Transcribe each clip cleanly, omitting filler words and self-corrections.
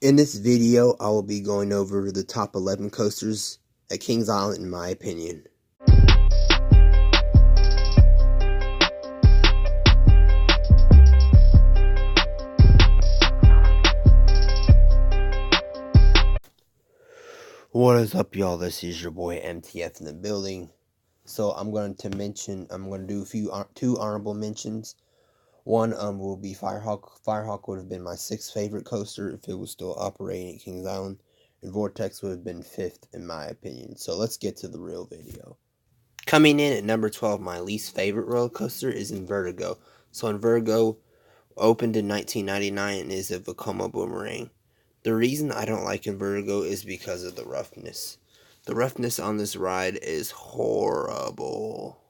In this video, I will be going over the top 11 coasters at Kings Island in my opinion. What is up, y'all? This is your boy MTF in the building. So I'm going to do two honorable mentions. One will be Firehawk. Firehawk would have been my 6th favorite coaster if it was still operating at Kings Island, and Vortex would have been 5th in my opinion. So let's get to the real video. Coming in at number 12, my least favorite roller coaster is in Vertigo. So in Vertigo, opened in 1999 and is a Vekoma Boomerang. The reason I don't like in Vertigo is because of the roughness. The roughness on this ride is horrible.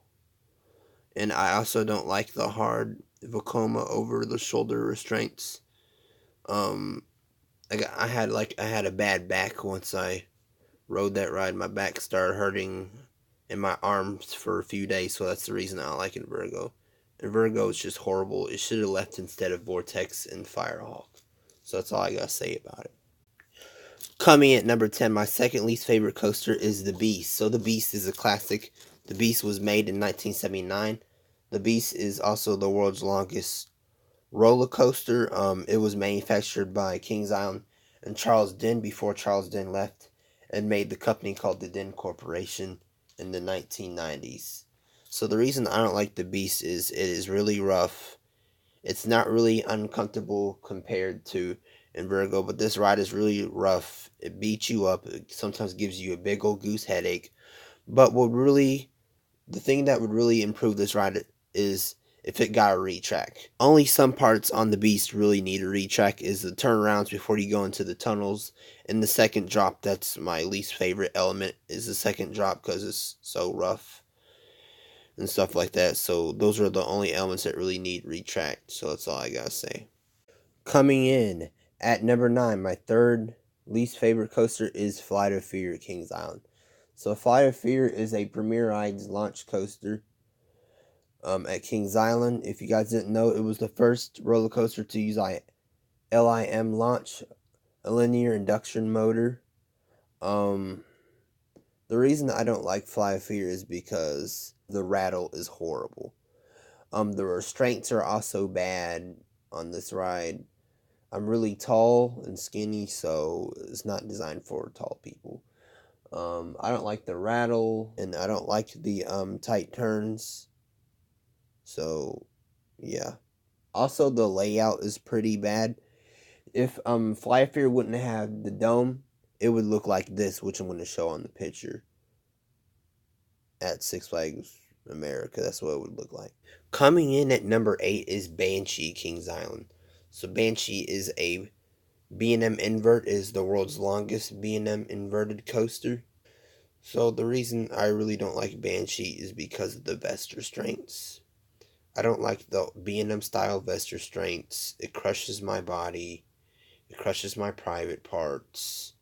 And I also don't like the hard Vekoma over the shoulder restraints. I had a bad back once I rode that ride. My back started hurting in my arms for a few days, so that's the reason I don't like it in Vertigo. And Vertigo is just horrible. It should have left instead of Vortex and Firehawk. So that's all I gotta say about it. Coming at number 10, my second least favorite coaster is the Beast. So the Beast is a classic. The Beast was made in 1979. The Beast is also the world's longest roller coaster. It was manufactured by Kings Island and Charles Den before Charles Den left and made the company called the Den Corporation in the 1990s. So the reason I don't like the Beast is it is really rough. It's not really uncomfortable compared to in Vertigo, but this ride is really rough. It beats you up. It sometimes gives you a big old goose headache. But the thing that would really improve this ride is if it got a retrack. Only some parts on the Beast really need a retrack is the turnarounds before you go into the tunnels. And the second drop, that's my least favorite element, is the second drop because it's so rough and stuff like that. So those are the only elements that really need retracked. So that's all I gotta say. Coming in at number 9, my third least favorite coaster is Flight of Fear at Kings Island. So Flight of Fear is a Premier Rides launch coaster at Kings Island. If you guys didn't know, it was the first roller coaster to use LIM launch, a linear induction motor. The reason I don't like Fly of Fear is because the rattle is horrible. The restraints are also bad on this ride. I'm really tall and skinny, so it's not designed for tall people. I don't like the rattle, and I don't like the tight turns. So, yeah. Also, the layout is pretty bad. If Fly of Fear wouldn't have the dome, it would look like this, which I'm going to show on the picture at Six Flags America. That's what it would look like. Coming in at number 8 is Banshee Kings Island. So Banshee is a B&M invert, is the world's longest B&M inverted coaster. So the reason I really don't like Banshee is because of the vest restraints. I don't like the B&M style vest restraints. It crushes my body. It crushes my private parts.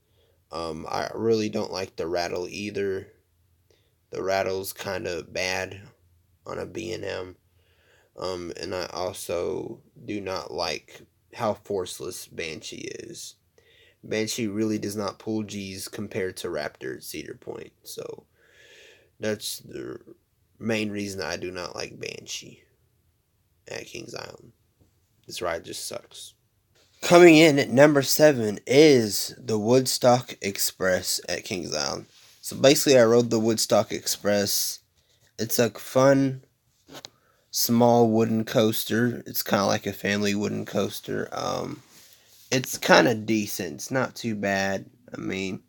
I really don't like the rattle either. The rattle's kind of bad on a B&M. And I also do not like how forceless Banshee is. Banshee really does not pull G's compared to Raptor at Cedar Point. So that's the main reason I do not like Banshee at Kings Island. This ride just sucks. Coming in at number 7 is the Woodstock Express at Kings Island. So basically I rode the Woodstock Express. It's a fun, small wooden coaster. It's kind of like a family wooden coaster. It's kind of decent. It's not too bad. I mean,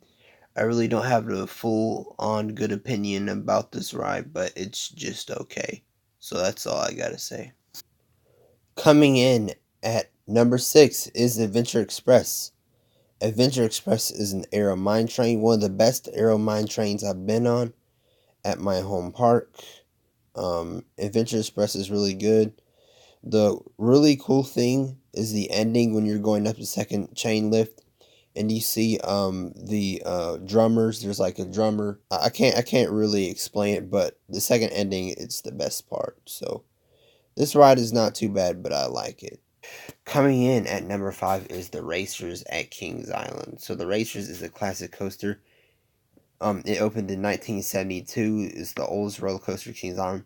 I really don't have a full-on good opinion about this ride, but it's just okay. So that's all I gotta say. Coming in at number 6 is Adventure Express. Adventure Express is an aero mine train, one of the best aero mine trains I've been on at my home park. Adventure Express is really good. The really cool thing is the ending when you're going up the second chain lift and you see the drummers. There's like a drummer. I can't really explain it, but the second ending, it's the best part. So this ride is not too bad, but I like it. Coming in at number 5 is the Racers at Kings Island. So the Racers is a classic coaster. It opened in 1972. It's the oldest roller coaster at Kings Island.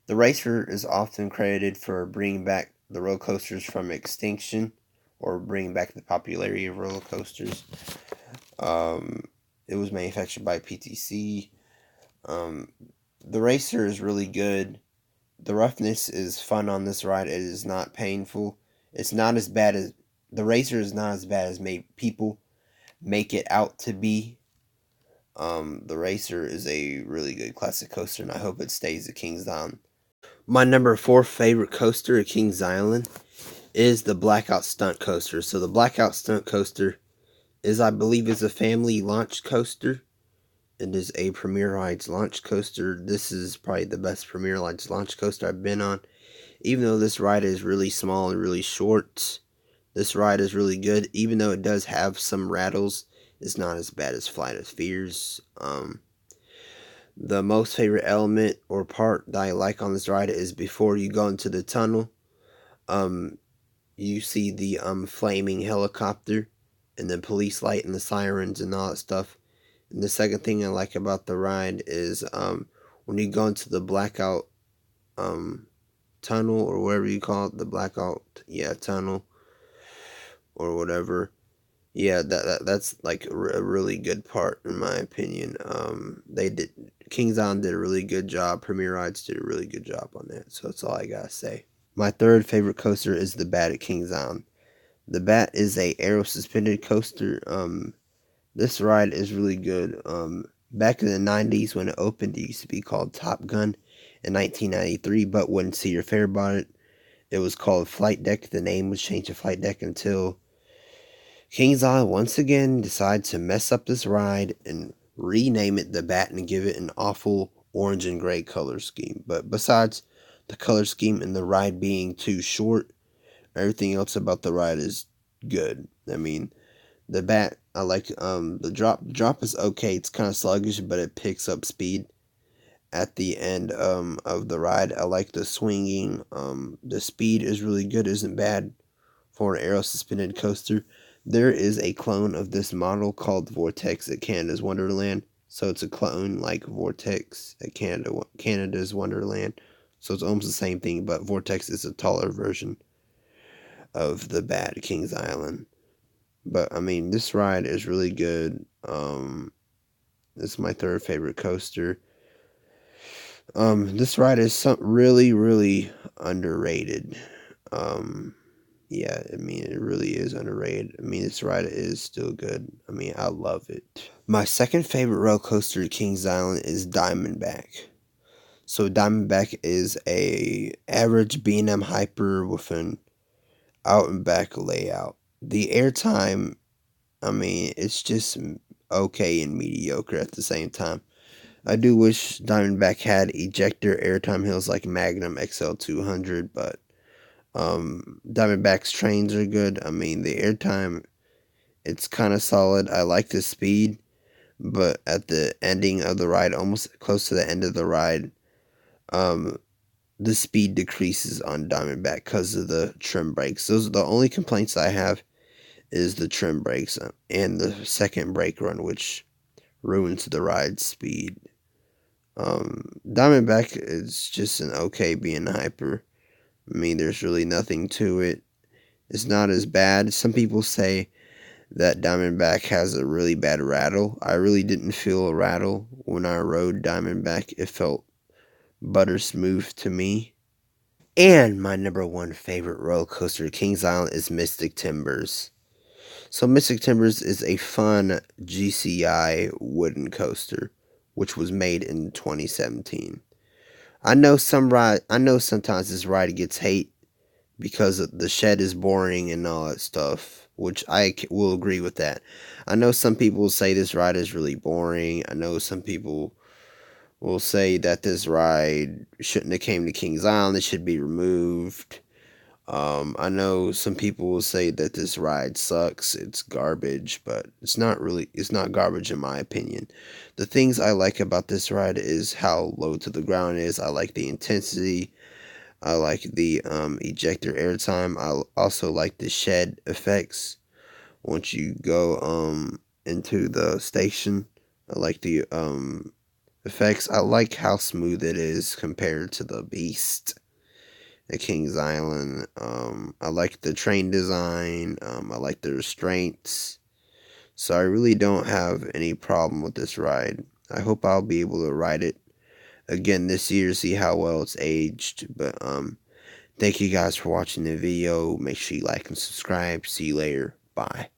The Racer is often credited for bringing back the roller coasters from extinction, or bringing back the popularity of roller coasters. It was manufactured by PTC. The Racer is really good. The roughness is fun on this ride. It is not painful. It's not as bad as the Racer is not as bad as people make it out to be. The Racer is a really good classic coaster, and I hope it stays at Kings Island. My number 4 favorite coaster at Kings Island is the Blackout Stunt coaster. So the Blackout Stunt coaster is, I believe, is a family launch coaster. It is a Premier Rides launch coaster. This is probably the best Premier Rides launch coaster I've been on. Even though this ride is really small and really short, this ride is really good. Even though it does have some rattles, it's not as bad as Flight of Fears. The most favorite element or part that I like on this ride is before you go into the tunnel, you see the flaming helicopter and the police light and the sirens and all that stuff. And the second thing I like about the ride is when you go into the blackout tunnel, or whatever you call it, the blackout tunnel or whatever. Yeah, that's like a really good part in my opinion. Kings Island did a really good job. Premier Rides did a really good job on that. So that's all I gotta say. My third favorite coaster is the Bat at Kings Island. The Bat is a aero suspended coaster. This ride is really good. Back in the 90s when it opened, it used to be called Top Gun in 1993, but when Cedar Fair bought it, it was called Flight Deck. The name was changed to Flight Deck until Kings Island once again decided to mess up this ride and rename it the Bat and give it an awful orange and gray color scheme. But besides the color scheme and the ride being too short, everything else about the ride is good. I mean, the Bat, I like the drop. The drop is okay. It's kind of sluggish, but it picks up speed at the end of the ride. I like the swinging. The speed is really good. Isn't bad for an aero suspended coaster. There is a clone of this model called Vortex at Canada's Wonderland. So it's a clone like Vortex at Canada's Wonderland. So it's almost the same thing, but Vortex is a taller version of the Bat Kings Island. But I mean, this ride is really good. This is my third favorite coaster. This ride is really, really underrated. Yeah, I mean, it really is underrated. I mean, this ride is still good. I mean, I love it. My second favorite roller coaster at Kings Island is Diamondback. So Diamondback is a average B&M Hyper with an out and back layout. The airtime, I mean, it's just okay and mediocre at the same time. I do wish Diamondback had ejector airtime hills like Magnum XL200, but Diamondback's trains are good. I mean, the airtime, it's kind of solid. I like the speed, but at the ending of the ride, almost close to the end of the ride, the speed decreases on Diamondback because of the trim brakes. Those are the only complaints I have, is the trim brakes and the second brake run, which ruins the ride speed. Diamondback is just an okay being hyper. I mean, there's really nothing to it. It's not as bad. Some people say that Diamondback has a really bad rattle. I really didn't feel a rattle when I rode Diamondback. It felt butter smooth to me. And my number 1 favorite roller coaster at Kings Island is Mystic Timbers. So Mystic Timbers is a fun GCI wooden coaster, which was made in 2017. I know sometimes this ride gets hate because the shed is boring and all that stuff, which I will agree with that. I know some people say this ride is really boring. I know some people will say that this ride shouldn't have came to Kings Island. It should be removed. I know some people will say that this ride sucks. It's garbage, but it's not garbage in my opinion. The things I like about this ride is how low to the ground it is. I like the intensity. I like the ejector airtime. I also like the shed effects once you go into the station. I like the effects. I like how smooth it is compared to the Beast at Kings Island. I like the train design. I like the restraints. So I really don't have any problem with this ride. I hope I'll be able to ride it again this year, see how well it's aged. But thank you guys for watching the video. Make sure you like and subscribe. See you later. Bye.